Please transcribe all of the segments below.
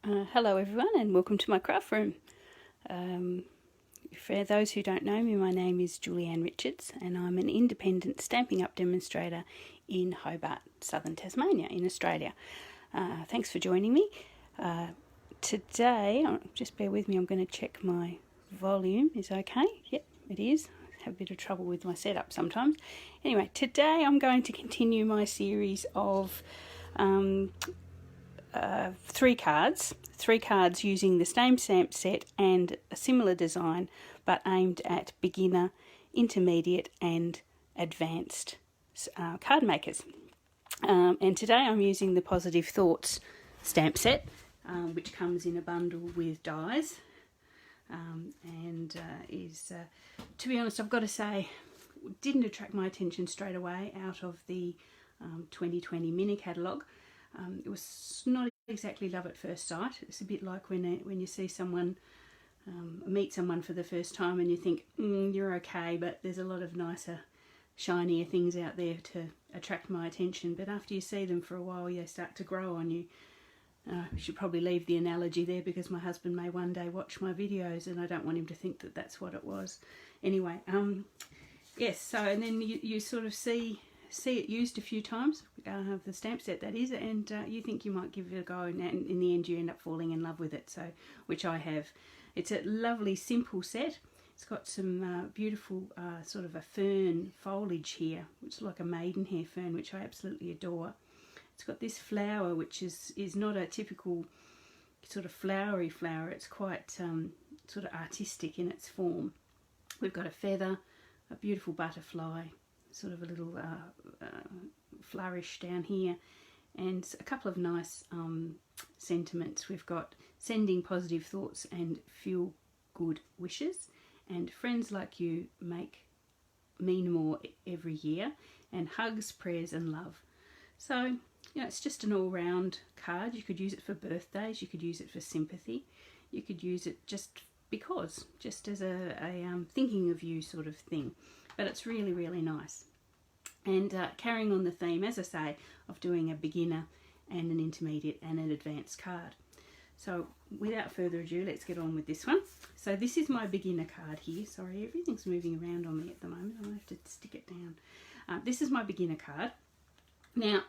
Hello everyone and welcome to my craft room. For those who don't know me, my name is Julianne Richards and I'm an independent Stampin' Up demonstrator in Hobart, Southern Tasmania in Australia. Thanks for joining me. Today, just bear with me, I'm going to check my volume is okay. Yep, it is. I have a bit of trouble with my setup sometimes. Anyway, today I'm going to continue my series of three cards using the same stamp set and a similar design, but aimed at beginner, intermediate and advanced card makers. And today I'm using the Positive Thoughts stamp set, which comes in a bundle with dies, and to be honest, I've got to say, didn't attract my attention straight away out of the 2020 Mini Catalog. It was not exactly love at first sight. It's a bit like when you see someone, meet someone for the first time and you think, you're okay, but there's a lot of nicer, shinier things out there to attract my attention. But after you see them for a while, they start to grow on you. I should probably leave the analogy there because my husband may one day watch my videos and I don't want him to think that that's what it was. Anyway, yes, so and then you sort of see it used a few times, the stamp set that is, and you think you might give it a go, and in the end you end up falling in love with it, so which I have. It's a lovely simple set. It's got some beautiful sort of a fern foliage here, which is like a maidenhair fern, which I absolutely adore. It's got this flower which is not a typical sort of flowery flower. It's quite sort of artistic in its form. We've got a feather, a beautiful butterfly, sort of a little flourish down here, and a couple of nice sentiments. We've got sending positive thoughts and feel good wishes, and friends like you make mean more every year, and hugs, prayers and love. So, you know, it's just an all-round card. You could use it for birthdays, you could use it for sympathy, you could use it just because, just as a thinking of you sort of thing. But it's really, really nice. And carrying on the theme, as I say, of doing a beginner and an intermediate and an advanced card. So without further ado, let's get on with this one. So this is my beginner card here. Sorry, everything's moving around on me at the moment. I have to stick it down. This is my beginner card. Now,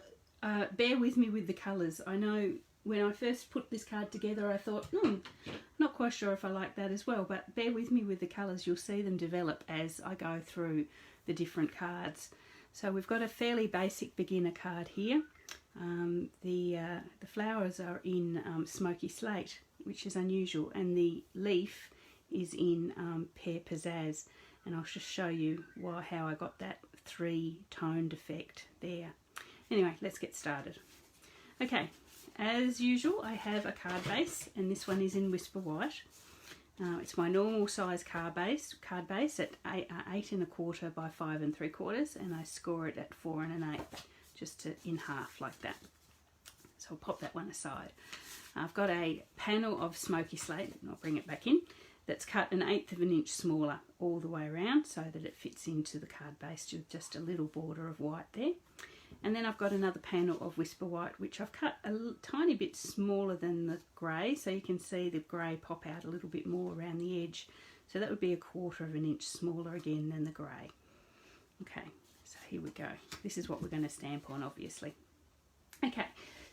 bear with me with the colours. I know when I first put this card together, I thought, not quite sure if I like that as well, but bear with me with the colours. You'll see them develop as I go through the different cards. So we've got a fairly basic beginner card here. The flowers are in smoky slate, which is unusual, and the leaf is in pear pizzazz, and I'll just show you how I got that three-toned effect there. Anyway, let's get started. Okay, as usual, I have a card base, and this one is in Whisper White. It's my normal size card base at 8 1/4 by 5 3/4, and I score it at 4 1/8, just in half like that. So I'll pop that one aside. I've got a panel of smoky slate, and I'll bring it back in, that's cut 1/8 of an inch smaller all the way around so that it fits into the card base with just a little border of white there. And then I've got another panel of Whisper White, which I've cut a tiny bit smaller than the grey, so you can see the grey pop out a little bit more around the edge. So that would be 1/4 of an inch smaller again than the grey. Okay, so here we go. This is what we're going to stamp on, obviously. Okay,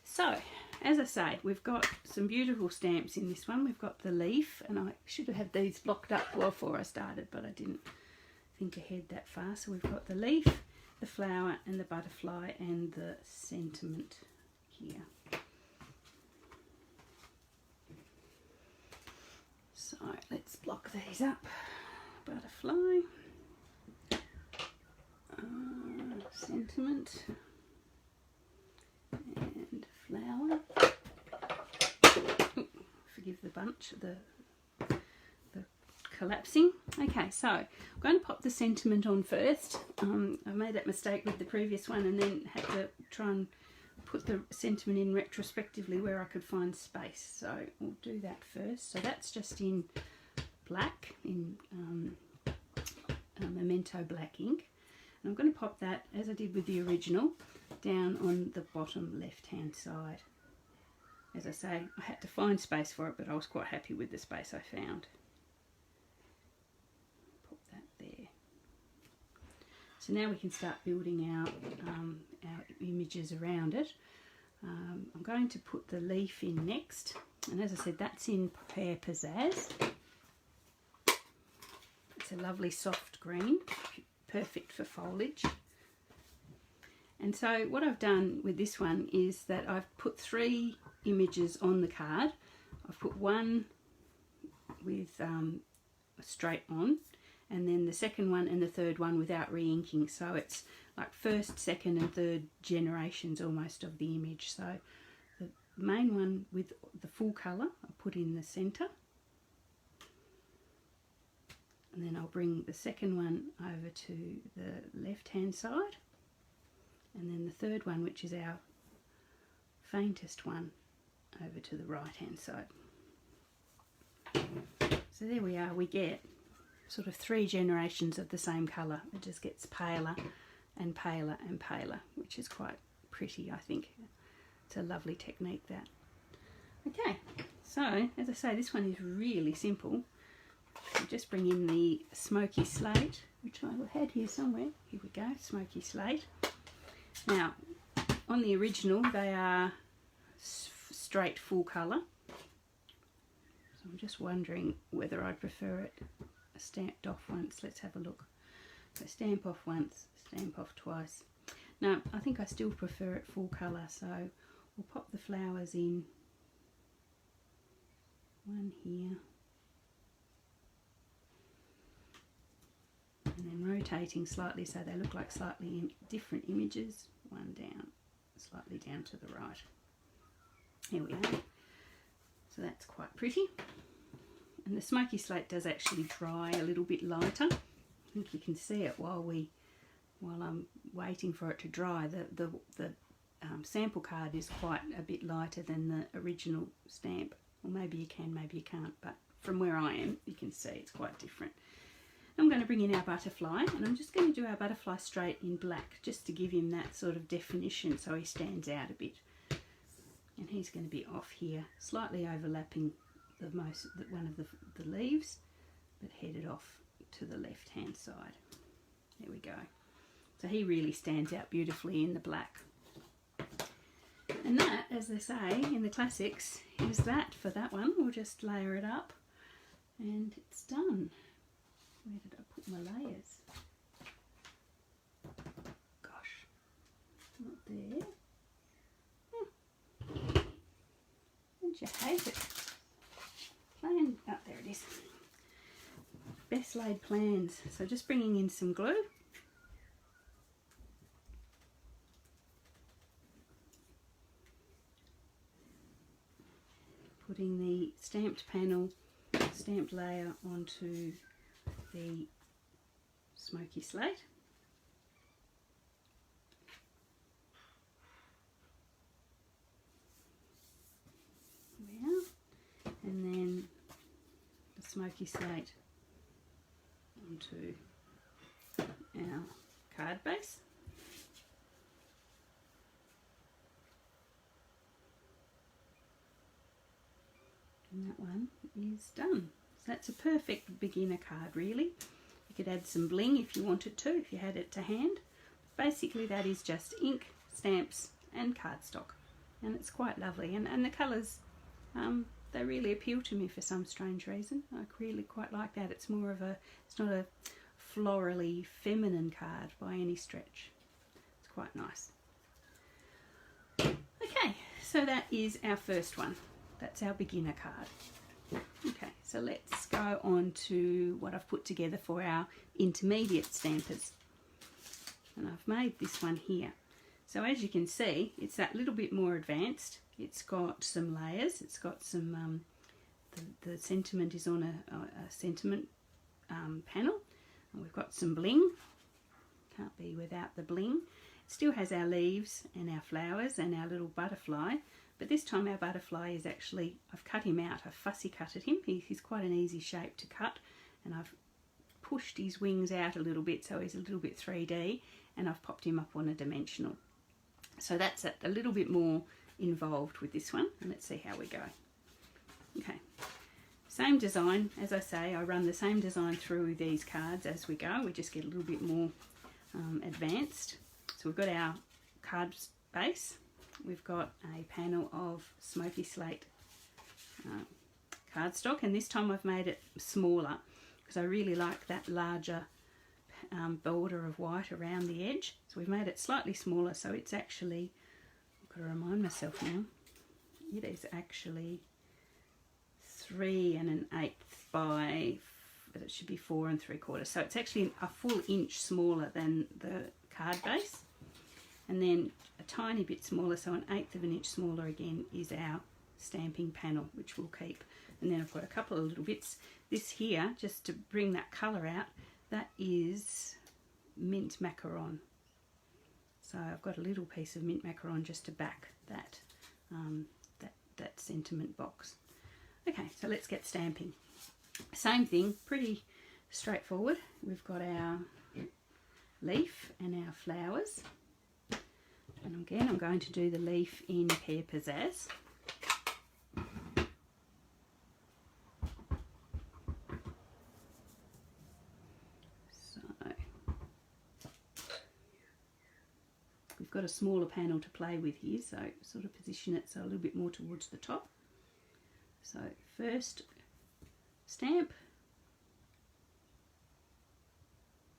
so as I say, we've got some beautiful stamps in this one. We've got the leaf, and I should have had these blocked up before I started, but I didn't think ahead that far. So we've got the leaf, the flower and the butterfly and the sentiment here. So let's block these up. Butterfly, sentiment and flower. Ooh, forgive the bunch, the collapsing. Okay, so I'm going to pop the sentiment on first. I made that mistake with the previous one and then had to try and put the sentiment in retrospectively where I could find space. So we'll do that first. So that's just in black, in Memento black ink. And I'm going to pop that, as I did with the original, down on the bottom left hand side. as I say, I had to find space for it, but I was quite happy with the space I found. Put that there. So now we can start building our images around it. I'm going to put the leaf in next, and as I said, that's in Pear Pizzazz. It's a lovely soft green, perfect for foliage. And so what I've done with this one is that I've put 3 images on the card. I've put one with straight on, and then the second one and the third one without re-inking. So it's like first, second and third generations almost of the image. So the main one with the full colour I put in the centre, and then I'll bring the second one over to the left hand side, and then the third one, which is our faintest one, over to the right hand side. So there we are, we get sort of 3 generations of the same colour. It just gets paler and paler and paler, which is quite pretty, I think. It's a lovely technique, that. Okay, so as I say, this one is really simple. I'll just bring in the smoky slate, which I had here somewhere. Here we go, smoky slate. Now, on the original, they are straight full colour. So I'm just wondering whether I'd prefer it stamped off once. Let's have a look. So stamp off once, stamp off twice. Now, I think I still prefer it full colour, so we'll pop the flowers in. One here. And then rotating slightly so they look like slightly different images. One down, slightly down to the right. Here we are. So that's quite pretty. And the smoky slate does actually dry a little bit lighter. I think you can see it while I'm waiting for it to dry. The sample card is quite a bit lighter than the original stamp. Or maybe you can, maybe you can't, but from where I am, you can see it's quite different. I'm going to bring in our butterfly, and I'm just going to do our butterfly straight in black, just to give him that sort of definition so he stands out a bit. And he's going to be off here, slightly overlapping one of the leaves, but headed off to the left hand side. There we go. So he really stands out beautifully in the black. And that, as they say in the classics, is that for that one. We'll just layer it up and it's done. Where did I put my layers? Gosh, not there. Don't you hate it? Plan, oh, there it is. Best laid plans. So just bringing in some glue. Putting the stamped panel, stamped layer onto the smoky slate. There. And then the smoky slate onto our card base. And that one is done. So that's a perfect beginner card, really. You could add some bling if you wanted to, if you had it to hand. Basically that is just ink, stamps and cardstock, and it's quite lovely, and the colours, they really appeal to me for some strange reason. I really quite like that. It's more of it's not a florally feminine card by any stretch. It's quite nice. Okay, so that is our first one. That's our beginner card. Okay, so let's go on to what I've put together for our intermediate stampers. And I've made this one here. So as you can see, it's that little bit more advanced. It's got some layers. It's got some, the sentiment is on a sentiment panel. And we've got some bling. Can't be without the bling. It still has our leaves and our flowers and our little butterfly. But this time our butterfly is actually, I've cut him out, I've fussy cutted him. He's quite an easy shape to cut, and I've pushed his wings out a little bit so he's a little bit 3D, and I've popped him up on a dimensional. So that's a little bit more involved with this one, and let's see how we go. Okay, same design, as I say, I run the same design through these cards as we go. We just get a little bit more advanced. So we've got our card base, we've got a panel of smoky slate cardstock, and this time I've made it smaller because I really like that larger border of white around the edge. So we've made it slightly smaller, so it's actually, I've got to remind myself now, it is actually 3 1/8 by, it should be 4 3/4. So it's actually a full inch smaller than the card base, and then a tiny bit smaller, so 1/8 of an inch smaller again is our stamping panel, which we'll keep. And then I've got a couple of little bits. This here, just to bring that colour out, that is mint macaron. So I've got a little piece of mint macaron just to back that that sentiment box. Okay, so let's get stamping. Same thing, pretty straightforward. We've got our leaf and our flowers. And again, I'm going to do the leaf in Pear Pizzazz. We've got a smaller panel to play with here, so sort of position it so a little bit more towards the top. So first stamp,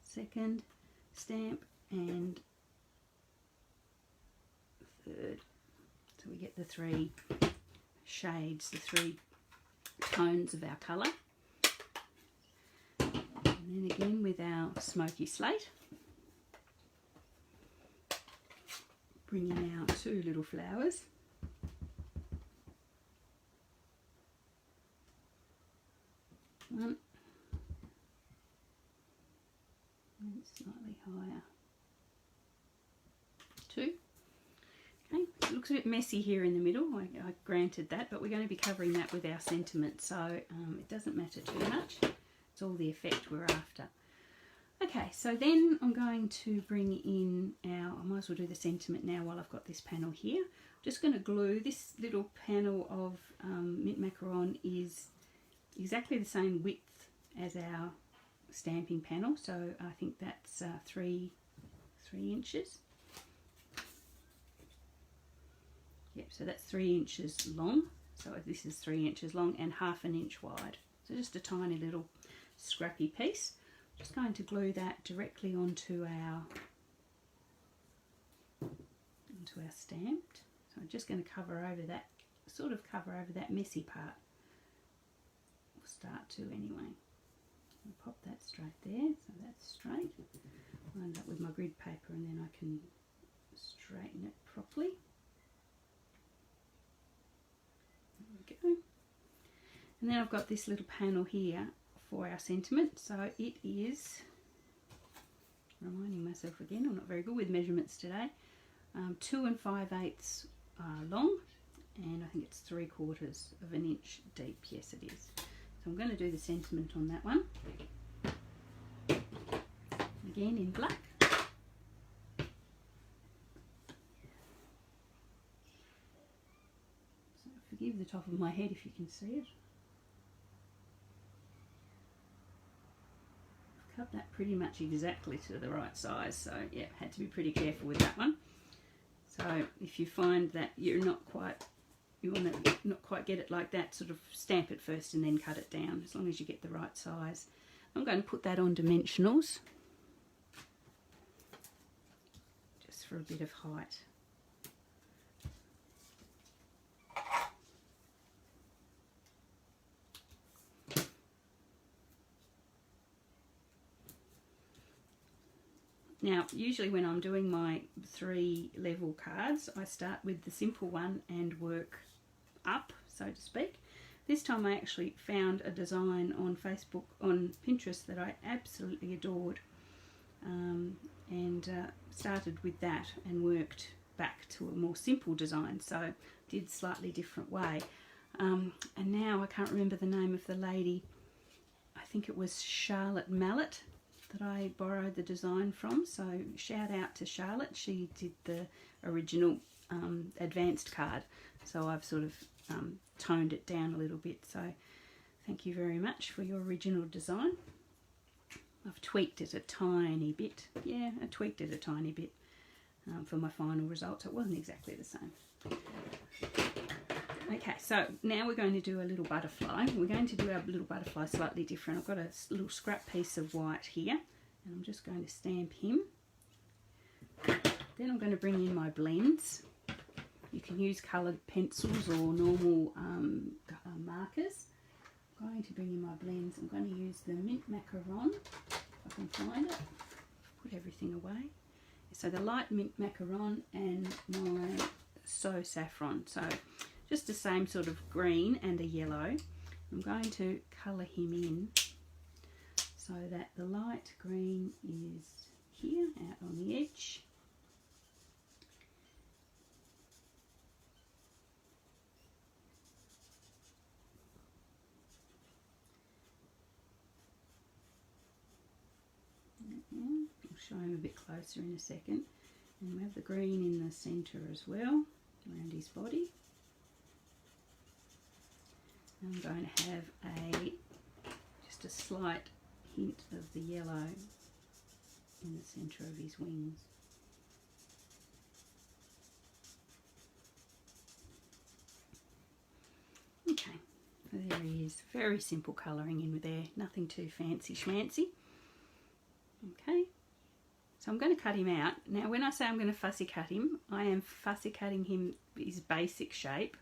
second stamp, and third. So we get the 3 shades, the 3 tones of our colour. And then again with our smoky slate, bringing out 2 little flowers. One, and slightly higher. 2. Okay, it looks a bit messy here in the middle, I granted that, but we're going to be covering that with our sentiment, so it doesn't matter too much. It's all the effect we're after. Okay, so then I'm going to bring in our, I might as well do the sentiment now while I've got this panel here. I'm just going to glue this little panel of mint macaron is exactly the same width as our stamping panel, so I think that's 3 inches. Yep, so that's 3 inches long, so this is 3 inches long and 1/2 inch wide. So just a tiny little scrappy piece. Just going to glue that directly onto our stamped. So I'm just going to cover over that, sort of cover over that messy part. We'll start to anyway. I'll pop that straight there, so that's straight. I'll end up with my grid paper and then I can straighten it properly. There we go. And then I've got this little panel here for our sentiment, so it is, reminding myself again, I'm not very good with measurements today, 2 5/8 long, and I think it's 3/4 of an inch deep. Yes, it is. So I'm going to do the sentiment on that one, again in black. So forgive the top of my head if you can see it. Cut that pretty much exactly to the right size, so yeah, had to be pretty careful with that one. So if you find that you're not quite, you want to not quite get it like that, sort of stamp it first and then cut it down, as long as you get the right size. I'm going to put that on dimensionals, just for a bit of height. Now, usually when I'm doing my 3 level cards, I start with the simple one and work up, so to speak. This time I actually found a design on Facebook, on Pinterest, that I absolutely adored, and started with that and worked back to a more simple design, so did slightly different way. And now I can't remember the name of the lady. I think it was Charlotte Mallet that I borrowed the design from, so shout out to Charlotte. She did the original advanced card, so I've sort of toned it down a little bit. So thank you very much for your original design. I've tweaked it a tiny bit. Yeah, I tweaked it a tiny bit for my final result. It wasn't exactly the same. Okay, so now we're going to do a little butterfly. We're going to do our little butterfly slightly different. I've got a little scrap piece of white here, and I'm just going to stamp him. Then I'm going to bring in my blends. You can use coloured pencils or normal markers. I'm going to bring in my blends. I'm going to use the mint macaron, if I can find it. Put everything away. So the light mint macaron and my so saffron. So just the same sort of green and a yellow. I'm going to colour him in so that the light green is here out on the edge. I'll show him a bit closer in a second. And we have the green in the centre as well, around his body. And I'm going to have just a slight hint of the yellow in the centre of his wings. Okay, so there he is. Very simple colouring in there, nothing too fancy schmancy. Okay, so I'm going to cut him out. Now when I say I'm going to fussy cut him, I am fussy cutting him his basic shape.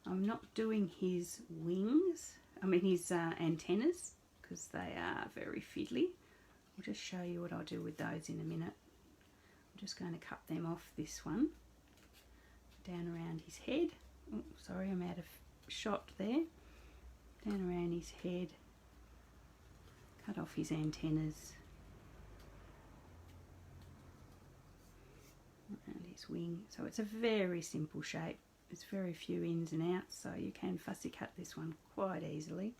I'm not doing his wings, his antennas, because they are very fiddly. I'll just show you what I'll do with those in a minute. I'm just going to cut them off this one, down around his head. Oh, sorry, I'm out of shot there. Down around his head, cut off his antennas. Around his wing. So it's a very simple shape. There's very few ins and outs, so you can fussy cut this one quite easily.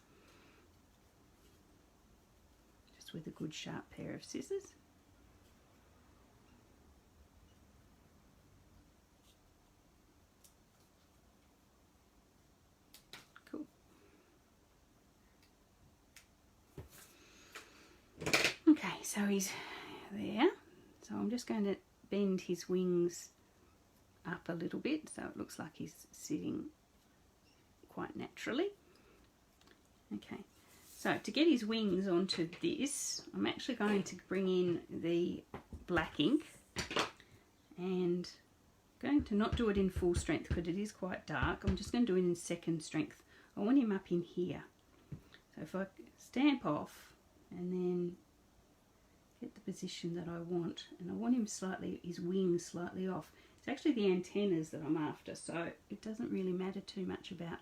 Just with a good sharp pair of scissors. Cool. Okay, so he's there. So I'm just going to bend his wings up a little bit so it looks like he's sitting quite naturally. Okay, so to get his wings onto this, I'm actually going to bring in the black ink and I'm going to not do it in full strength because it is quite dark. I'm just going to do it in second strength. I want him up in here. So if I stamp off and then get the position that I want, and I want him slightly, his wings slightly off. It's actually the antennas that I'm after, so it doesn't really matter too much about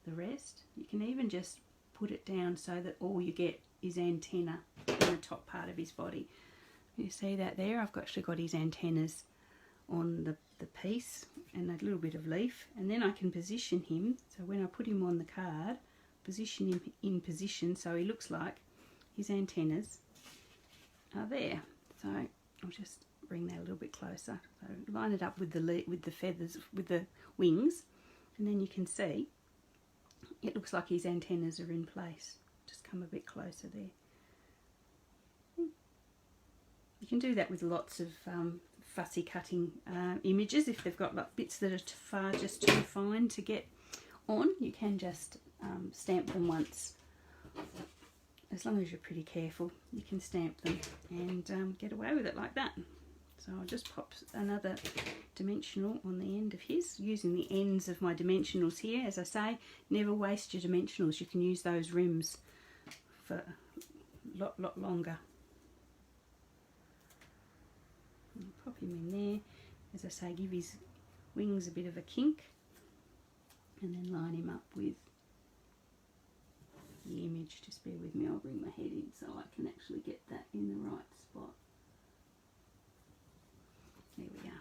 the rest. You can even just put it down so that all you get is antenna in the top part of his body. You see that there? I've actually got his antennas on the piece and a little bit of leaf, and then I can position him. So when I put him on the card, position him in position so he looks like his antennas are there. So I'll just bring that a little bit closer. So line it up with the feathers, with the wings, and then you can see it looks like his antennas are in place. Just come a bit closer there. You can do that with lots of fussy cutting images. If they've got like bits that are just too fine to get on, you can just stamp them once. As long as you're pretty careful, you can stamp them and get away with it like that. So I'll just pop another dimensional on the end of his, using the ends of my dimensionals here. As I say, never waste your dimensionals. You can use those rims for a lot longer. And pop him in there. As I say, give his wings a bit of a kink, and then line him up with the image. Just bear with me, I'll bring my head in so I can actually get that in the right spot. There we are.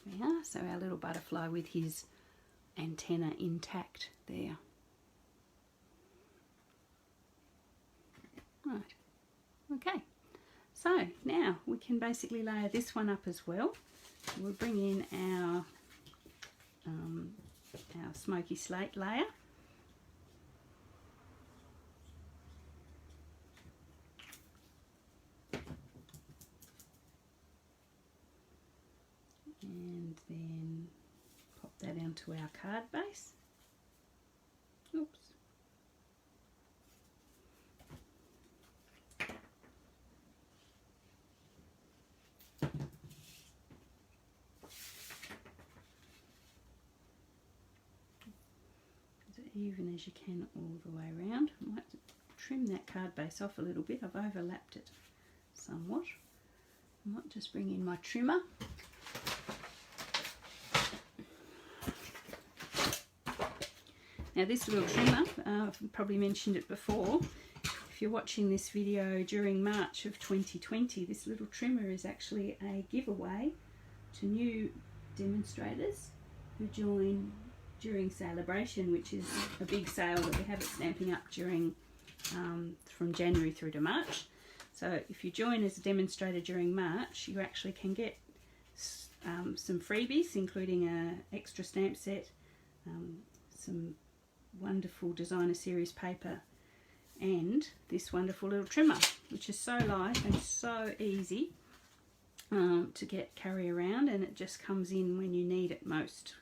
There we are, so our little butterfly with his antenna intact there. Right, okay, So now we can basically layer this one up as well. We'll bring in our smoky slate layer. And then pop that onto our card base. Oops. Even as you can all the way around. I might trim that card base off a little bit. I've overlapped it somewhat. I might just bring in my trimmer. Now this little trimmer, I've probably mentioned it before, if you're watching this video during March of 2020, this little trimmer is actually a giveaway to new demonstrators who join during Celebration, which is a big sale that we have at Stampin' Up during from January through to March. So if you join as a demonstrator during March, you actually can get some freebies, including an extra stamp set, some wonderful designer series paper, and this wonderful little trimmer, which is so light and so easy to carry around, and it just comes in when you need it most.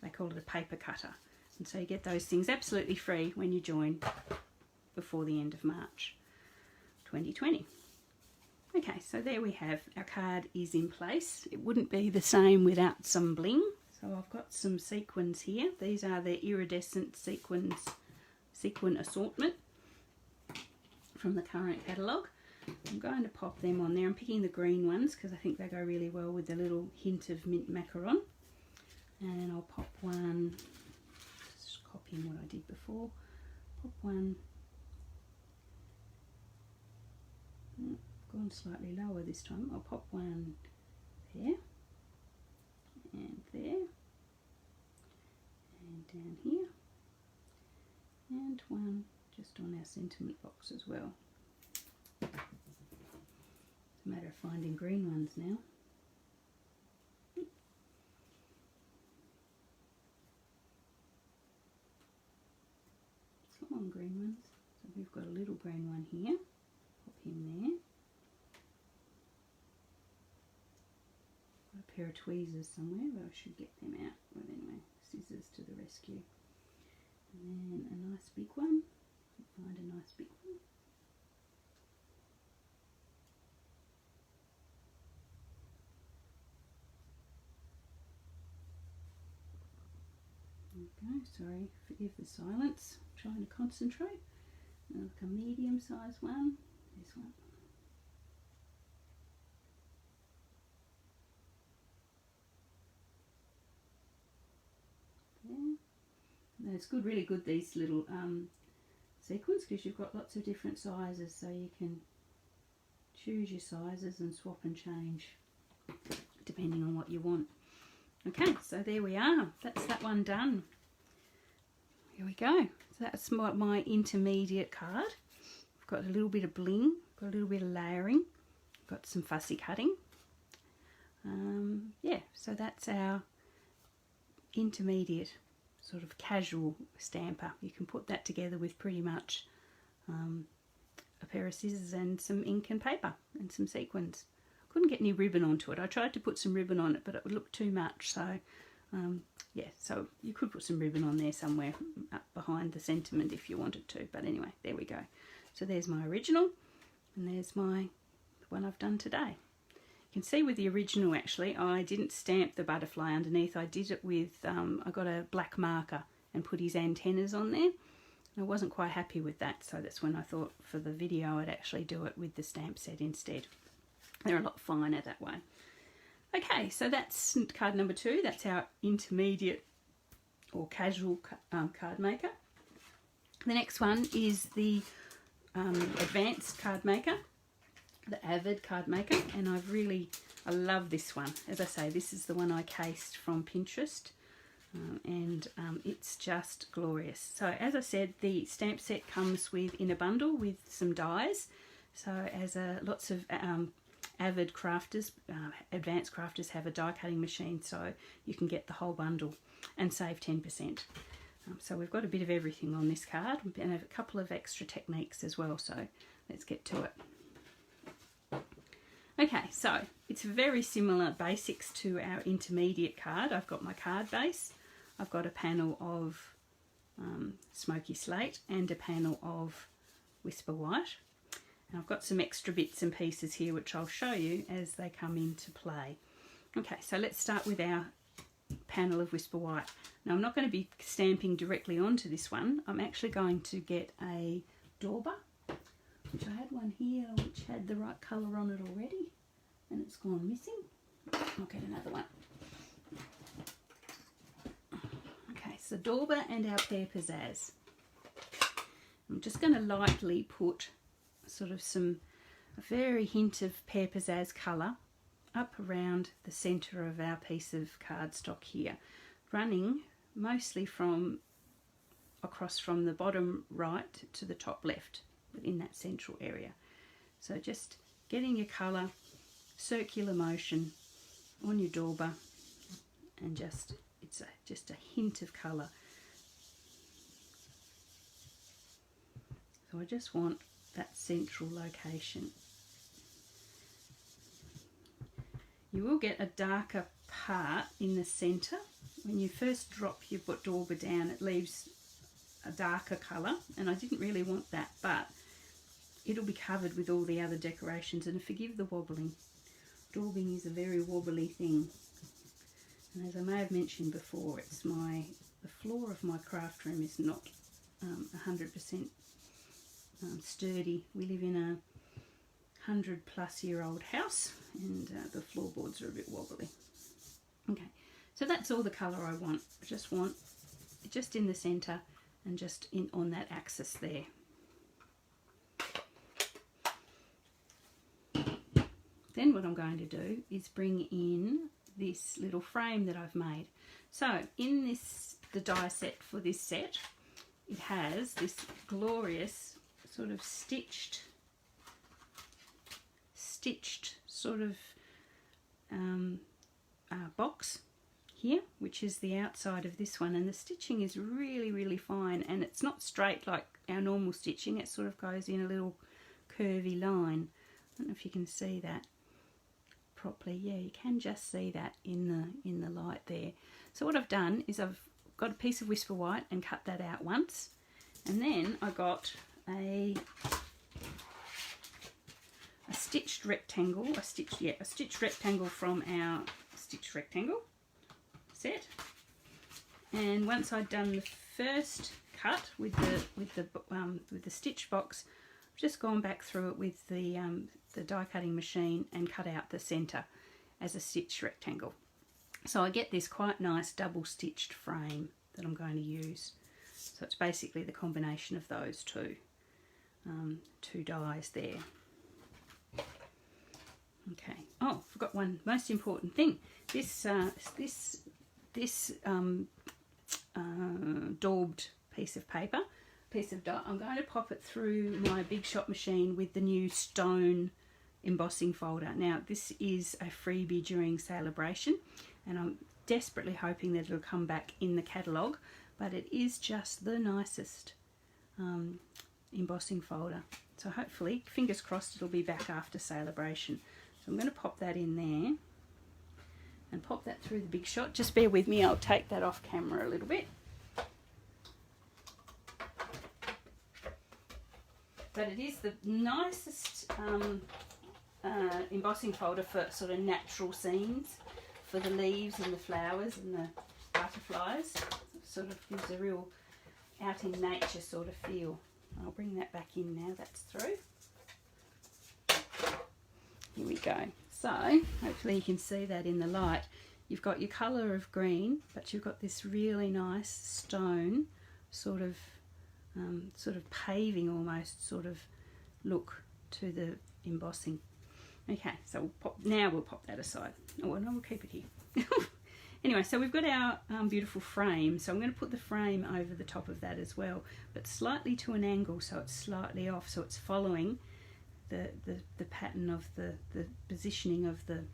They call it a paper cutter, and so you get those things absolutely free when you join before the end of March 2020. Okay, so there we have, our card is in place. It wouldn't be the same without some bling. So I've got some sequins here. These are the iridescent sequin assortment from the current catalogue. I'm going to pop them on there. I'm picking the green ones because I think they go really well with the little hint of mint macaron. And I'll pop one, just copying what I did before, pop one, gone slightly lower this time. I'll pop one there, and there, and down here, and one just on our sentiment box as well. It's a matter of finding green ones now. Come on, green ones. So we've got a little green one here. Pop him there. Got a pair of tweezers somewhere, but I should get them out. Well, anyway, scissors to the rescue. And then a nice big one. Find a nice big one. Okay, sorry, forgive the silence. I'm trying to concentrate. Now like a medium-sized one. This one. There. Now it's good, really good, these little sequins, because you've got lots of different sizes, so you can choose your sizes and swap and change depending on what you want. Okay, so there we are. That's that one done. Here we go. So that's my intermediate card. I've got a little bit of bling, got a little bit of layering, got some fussy cutting. Yeah, so that's our intermediate sort of casual stamper. You can put that together with pretty much a pair of scissors and some ink and paper and some sequins. Couldn't get any ribbon onto it. I tried to put some ribbon on it, but it would look too much. So yeah, so you could put some ribbon on there somewhere up behind the sentiment if you wanted to. But anyway, there we go. So there's my original, and there's the one I've done today. You can see with the original, actually, I didn't stamp the butterfly underneath. I did it with, I got a black marker and put his antennas on there. I wasn't quite happy with that, so that's when I thought for the video I'd actually do it with the stamp set instead. They're a lot finer that way. Okay, so that's card number 2. That's our intermediate or casual card maker. The next one is the advanced card maker, the Avid card maker, and I love this one. As I say, this is the one I cased from Pinterest, and it's just glorious. So as I said, the stamp set comes in a bundle with some dies. So as lots of avid crafters, advanced crafters have a die cutting machine, so you can get the whole bundle and save 10%. So we've got a bit of everything on this card and a couple of extra techniques as well, so let's get to it. Okay, so it's very similar basics to our intermediate card. I've got my card base, I've got a panel of smoky slate and a panel of whisper white. And I've got some extra bits and pieces here which I'll show you as they come into play. Okay, so let's start with our panel of whisper white. Now I'm not going to be stamping directly onto this one. I'm actually going to get a dauber, which I had one here which had the right colour on it already and it's gone missing. I'll get another one. Okay, so dauber and our pear pizzazz. I'm just going to lightly put sort of a very hint of pear pizzazz colour up around the centre of our piece of cardstock here, running mostly from across from the bottom right to the top left within that central area. So just getting your colour, circular motion on your dauber, and just a hint of colour. So I just want that central location. You will get a darker part in the centre. When you first drop your dauber down, it leaves a darker colour, and I didn't really want that, but it'll be covered with all the other decorations, and forgive the wobbling. Daubing is a very wobbly thing, and as I may have mentioned before, the floor of my craft room is not 100% sturdy. We live in a 100-plus-year-old house, and the floorboards are a bit wobbly. Okay, so that's all the colour I want. I just want it just in the centre and just on that axis there. Then what I'm going to do is bring in this little frame that I've made. So in the die set for this set, it has this glorious sort of stitched sort of box here, which is the outside of this one, and the stitching is really fine, and it's not straight like our normal stitching. It sort of goes in a little curvy line. I don't know if you can see that properly. Yeah, you can just see that in the light there. So what I've done is I've got a piece of whisper white and cut that out once, and then I got a stitched rectangle, a stitched rectangle from our stitched rectangle set. And once I'd done the first cut with the stitch box, I've just gone back through it with the die cutting machine and cut out the centre as a stitched rectangle. So I get this quite nice double stitched frame that I'm going to use. So it's basically the combination of those two dies there. Okay. Oh, forgot one most important thing. This daubed piece of paper, I'm going to pop it through my Big Shot machine with the new stone embossing folder. Now this is a freebie during Celebration, and I'm desperately hoping that it'll come back in the catalogue, but it is just the nicest embossing folder. So hopefully, fingers crossed, it'll be back after Celebration. So I'm going to pop that in there and pop that through the Big Shot. Just bear with me, I'll take that off camera a little bit. But it is the nicest embossing folder for sort of natural scenes, for the leaves and the flowers and the butterflies. It sort of gives a real out in nature sort of feel. I'll bring that back in now that's through. Here we go. So hopefully you can see that in the light. You've got your colour of green, but you've got this really nice stone sort of paving almost sort of look to the embossing. Okay, so we'll pop that aside. Oh, no, we'll keep it here. Anyway, so we've got our beautiful frame. So I'm going to put the frame over the top of that as well, but slightly to an angle, so it's slightly off, so it's following the pattern of the positioning of the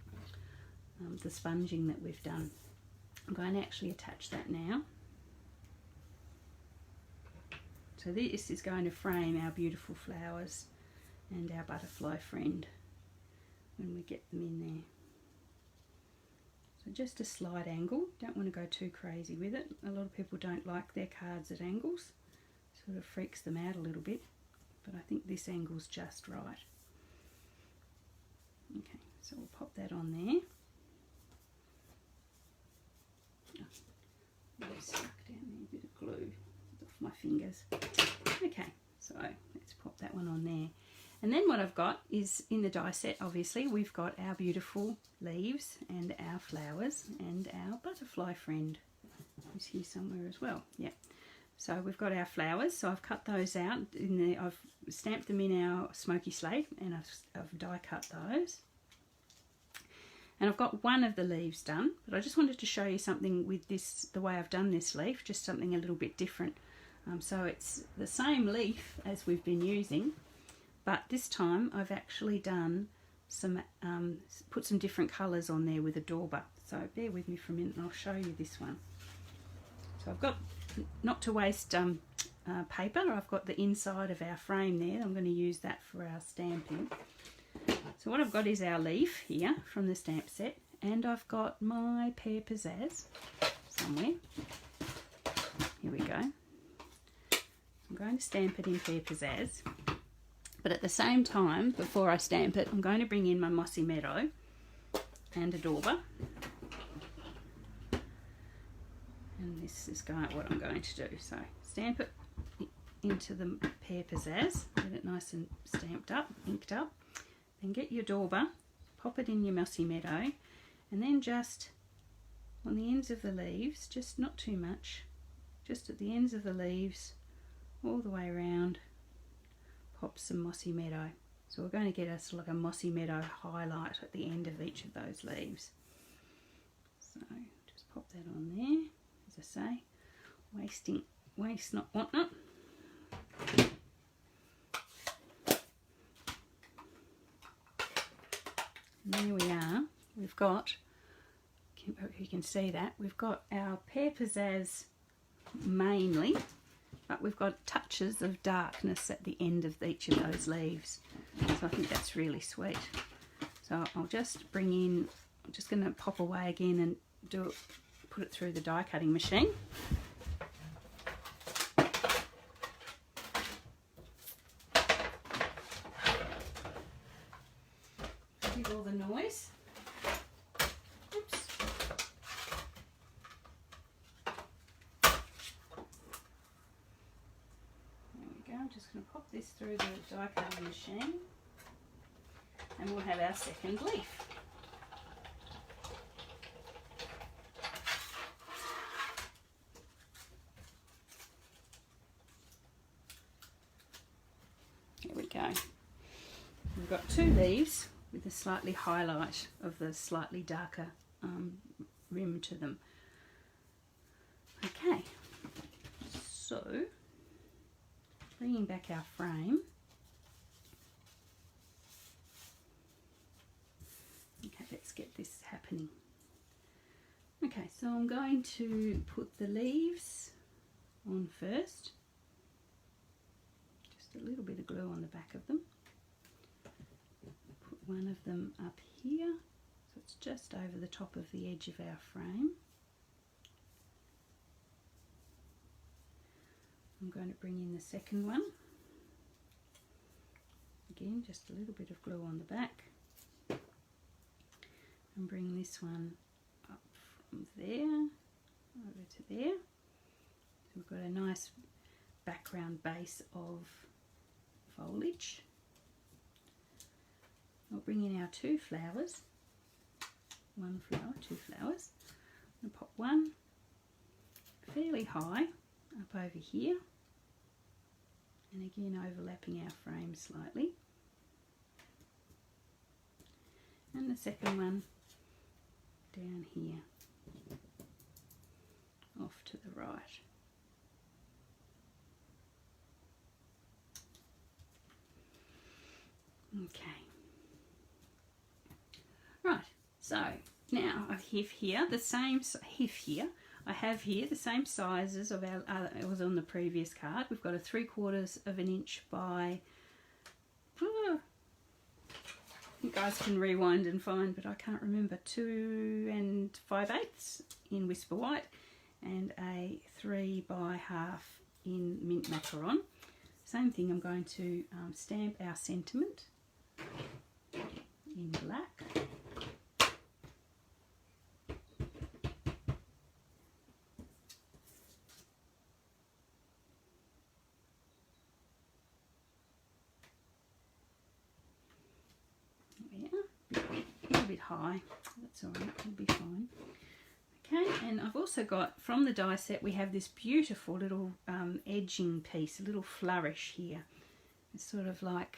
sponging that we've done. I'm going to actually attach that now. So this is going to frame our beautiful flowers and our butterfly friend when we get them in there. So just a slight angle, don't want to go too crazy with it. A lot of people don't like their cards at angles, sort of freaks them out a little bit, but I think this angle's just right. Okay, so we'll pop that on there. Oh, it's stuck down there, a bit of glue off my fingers. Okay, so let's pop that one on there. And then what I've got is, in the die set, obviously, we've got our beautiful leaves and our flowers and our butterfly friend, who's here somewhere as well. Yeah. So we've got our flowers, so I've cut those out. I've stamped them in our smoky slate, and I've die cut those. And I've got one of the leaves done, but I just wanted to show you something with this, the way I've done this leaf, just something a little bit different. So it's the same leaf as we've been using, but this time I've actually done some, put some different colours on there with a dauber. So bear with me for a minute and I'll show you this one. So I've got, not to waste paper, I've got the inside of our frame there. I'm going to use that for our stamping. So what I've got is our leaf here from the stamp set, and I've got my Pear Pizzazz somewhere. Here we go. I'm going to stamp it in Pear Pizzazz, but at the same time, before I stamp it, I'm going to bring in my Mossy Meadow and a dauber. And this is what I'm going to do. So stamp it into the Pear Pizzazz, get it nice and stamped up, inked up. Then get your dauber, pop it in your Mossy Meadow, and then just on the ends of the leaves, just not too much, just at the ends of the leaves, all the way around, pop some Mossy Meadow. So we're going to get us like a Mossy Meadow highlight at the end of each of those leaves. So just pop that on there, as I say, waste not, want not. And there we are. We've got, you can see that, we've got our Pear Pizzazz mainly, but we've got touches of darkness at the end of each of those leaves. So I think that's really sweet. So I'll just bring in, I'm just going to pop away again and put it through the die cutting machine. All the noise. Oops. There we go. I'm just going to pop this through the die cutting machine, and we'll have our second leaf. There we go. We've got two leaves with a slightly highlight of the slightly darker rim to them. Okay, so bringing back our frame. Okay, let's get this happening. Okay, so I'm going to put the leaves on first. Just a little bit of glue on the back of them. One of them up here, so it's just over the top of the edge of our frame. I'm going to bring in the second one. Again, just a little bit of glue on the back. And bring this one up from there over to there. So we've got a nice background base of foliage. I'll bring in our two flowers, one flower, two flowers. I'm going to pop one fairly high up over here, and again overlapping our frame slightly. And the second one down here, off to the right. Okay. Right, so now I have here the same I have here the same sizes of our it was on the previous card. We've got a 3/4 of an inch by you guys can rewind and find, but I can't remember, 2 5/8 in Whisper White and a 3 by half in Mint Macaron. Same thing, I'm going to stamp our sentiment in black. High, that's all right, it'll be fine. Okay, and I've also got, from the die set, we have this beautiful little edging piece, a little flourish here. It's sort of like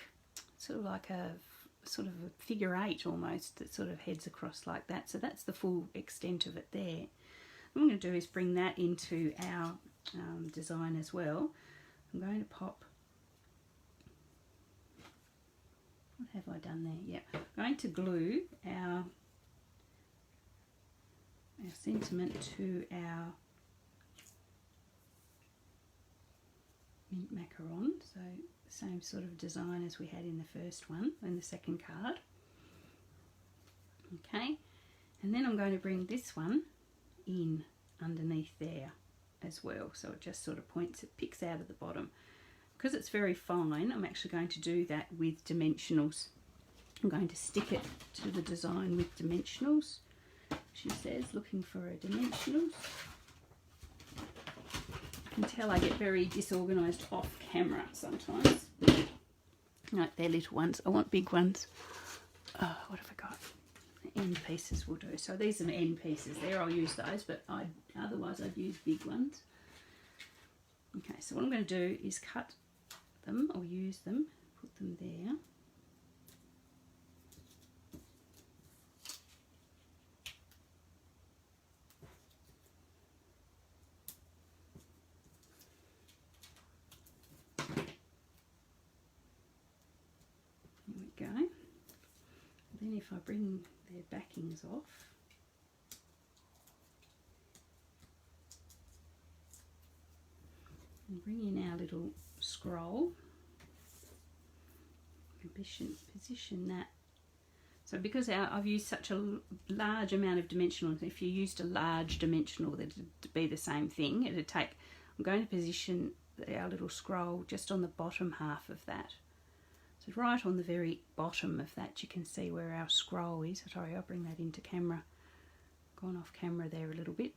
a figure 8 almost, that sort of heads across like that. So that's the full extent of it there. What I'm going to do is bring that into our design as well. I'm going to pop. What have I done there? Yeah, I'm going to glue our sentiment to our Mint Macaron. So the same sort of design as we had in the first one, in the second card. Okay, and then I'm going to bring this one in underneath there as well. So it just sort of picks out of the bottom. Because it's very fine, I'm actually going to do that with dimensionals. I'm going to stick it to the design with dimensionals. She says, looking for a dimensionals. You can tell I get very disorganised off camera sometimes. Like they're little ones. I want big ones. Oh, what have I got? The end pieces will do. So these are the end pieces there. I'll use those, but otherwise I'd use big ones. Okay, so what I'm going to do is cut them or use them, put them there. There we go. Then if I bring their backings off, and bring in our little scroll, position that. So because I've used such a large amount of dimensionals, if you used a large dimensional that would be the same thing, it'd take, I'm going to position our little scroll just on the bottom half of that. So right on the very bottom of that you can see where our scroll is. Sorry, I'll bring that into camera. Gone off camera there a little bit.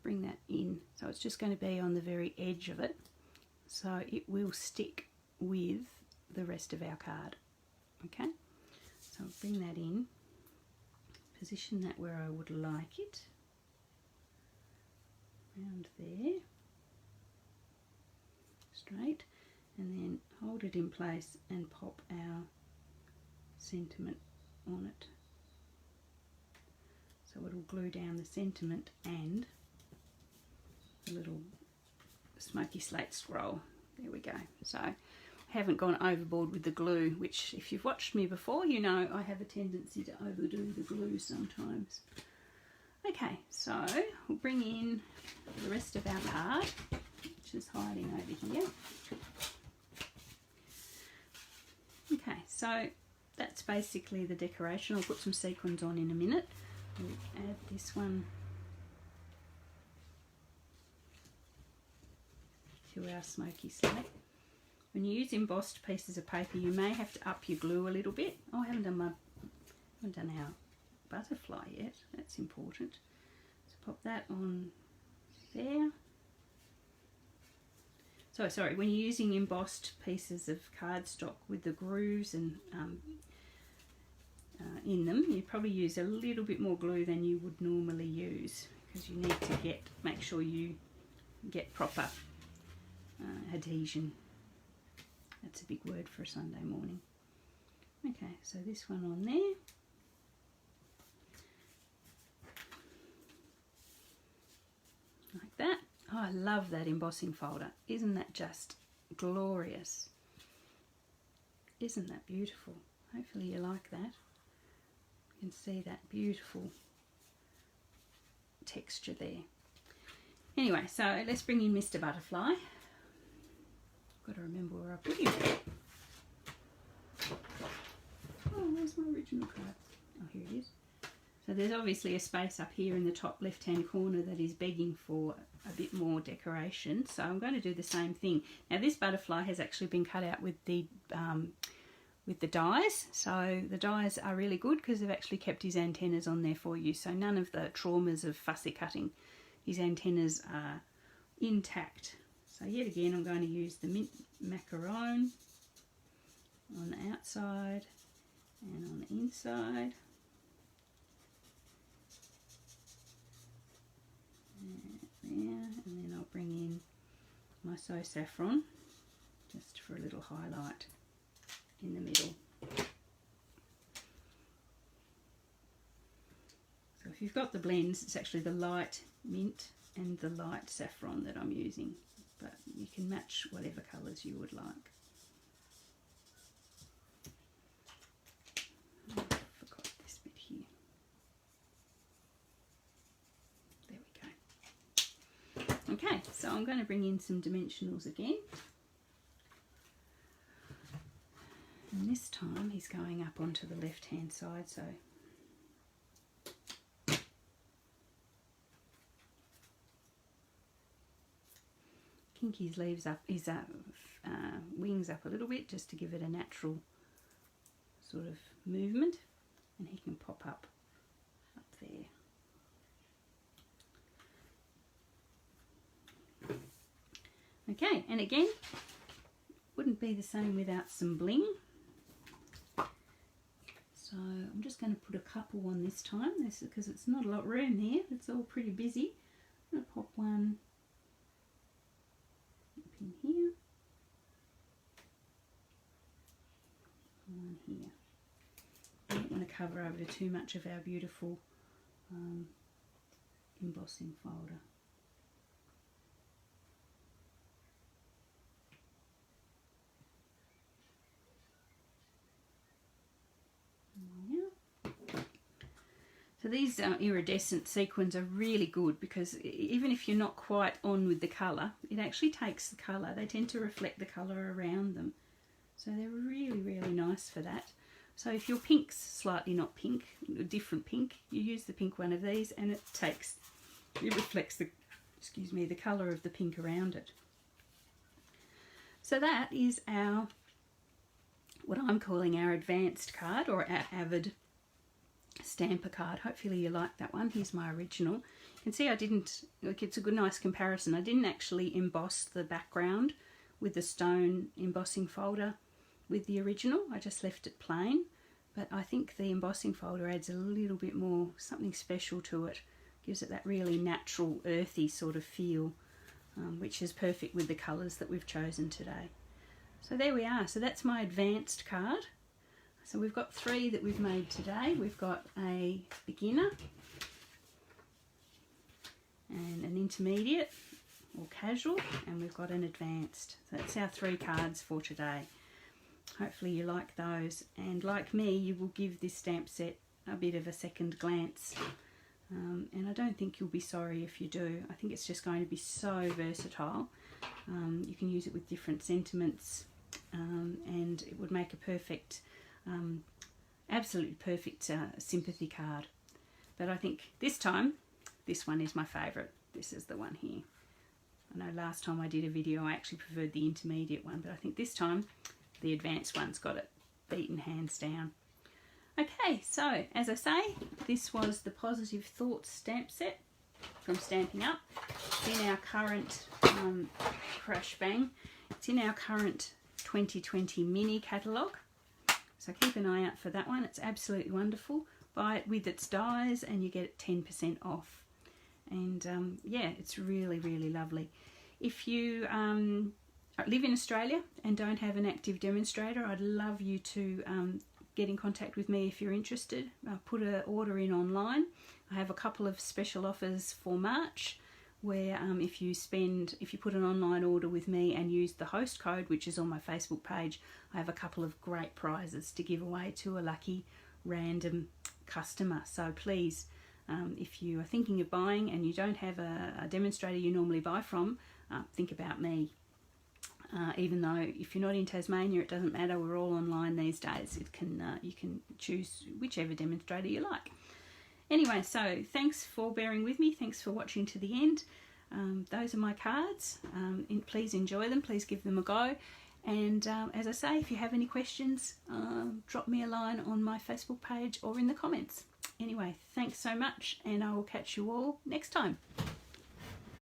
Bring that in. So it's just going to be on the very edge of it. So it will stick with the rest of our card. Okay, so I'll bring that in, position that where I would like it, around there, straight, and then hold it in place and pop our sentiment on it. So it'll glue down the sentiment and the little smoky slate scroll. There we go. So I haven't gone overboard with the glue, which if you've watched me before, you know I have a tendency to overdo the glue sometimes. Okay, so we'll bring in the rest of our card, which is hiding over here. Okay, so that's basically the decoration. I'll put some sequins on in a minute. We'll add this one to our smoky slate. When you use embossed pieces of paper, you may have to up your glue a little bit. Oh, I haven't done our butterfly yet. That's important. So pop that on there. So sorry, when you're using embossed pieces of cardstock with the grooves and in them, you probably use a little bit more glue than you would normally use, because you need to make sure you get proper adhesion. That's a big word for a Sunday morning. Okay, so this one on there. Like that. Oh, I love that embossing folder. Isn't that just glorious? Isn't that beautiful? Hopefully you like that. You can see that beautiful texture there. Anyway, so let's bring in Mr. Butterfly. Got to remember where I put him. Oh, where's my original card? Oh, here it is. So there's obviously a space up here in the top left-hand corner that is begging for a bit more decoration. So I'm going to do the same thing. Now this butterfly has actually been cut out with the dies. So the dies are really good because they've actually kept his antennas on there for you. So none of the traumas of fussy cutting. His antennas are intact. So yet again, I'm going to use the mint macaron on the outside and on the inside. And then I'll bring in my So Saffron just for a little highlight in the middle. So if you've got the blends, it's actually the light mint and the light saffron that I'm using, but you can match whatever colours you would like. Oh, I forgot this bit here. There we go. Okay, so I'm going to bring in some dimensionals again. And this time he's going up onto the left hand side, so kink his leaves up, his wings up a little bit just to give it a natural sort of movement, and he can pop up there. Okay, and again, wouldn't be the same without some bling. So I'm just going to put a couple on this time, because it's not a lot of room here. It's all pretty busy. I'm going to pop one up in here, one here. I don't want to cover over too much of our beautiful embossing folder. So these iridescent sequins are really good because even if you're not quite on with the colour, it actually takes the colour. They tend to reflect the colour around them. So they're really, really nice for that. So if your pink's slightly not pink, a different pink, you use the pink one of these and it reflects the, the colour of the pink around it. So that is our, what I'm calling our advanced card, or our avid stamper card. Hopefully you like that one. Here's my original. You can see I didn't, look, it's a good nice comparison. I didn't actually emboss the background with the stone embossing folder with the original. I just left it plain, but I think the embossing folder adds a little bit more, something special to it. Gives it that really natural earthy sort of feel, which is perfect with the colours that we've chosen today. So there we are. So that's my advanced card. So we've got 3 that we've made today. We've got a beginner and an intermediate or casual, and we've got an advanced. So that's our 3 cards for today. Hopefully you like those, and like me, you will give this stamp set a bit of a second glance. And I don't think you'll be sorry if you do. I think it's just going to be so versatile. You can use it with different sentiments, and it would make a perfect, absolutely perfect sympathy card. But I think this time, this one is my favourite. This is the one here. I know last time I did a video I actually preferred the intermediate one, but I think this time the advanced one's got it beaten hands down. Okay, so as I say, this was the Positive Thoughts stamp set from Stampin' Up. It's in our current, crash bang, it's in our current 2020 mini catalogue. So keep an eye out for that one. It's absolutely wonderful. Buy it with its dies and you get 10% off. And yeah, it's really, really lovely. If you live in Australia and don't have an active demonstrator, I'd love you to get in contact with me if you're interested. Put an order in online. I have a couple of special offers for March where if you put an online order with me and use the host code, which is on my Facebook page, I have a couple of great prizes to give away to a lucky random customer. So please, if you are thinking of buying and you don't have a demonstrator you normally buy from, think about me. Even though if you're not in Tasmania, it doesn't matter, we're all online these days. You can choose whichever demonstrator you like. Anyway, so thanks for bearing with me. Thanks for watching to the end. Those are my cards. Please enjoy them. Please give them a go. And as I say, if you have any questions, drop me a line on my Facebook page or in the comments. Anyway, thanks so much, and I will catch you all next time.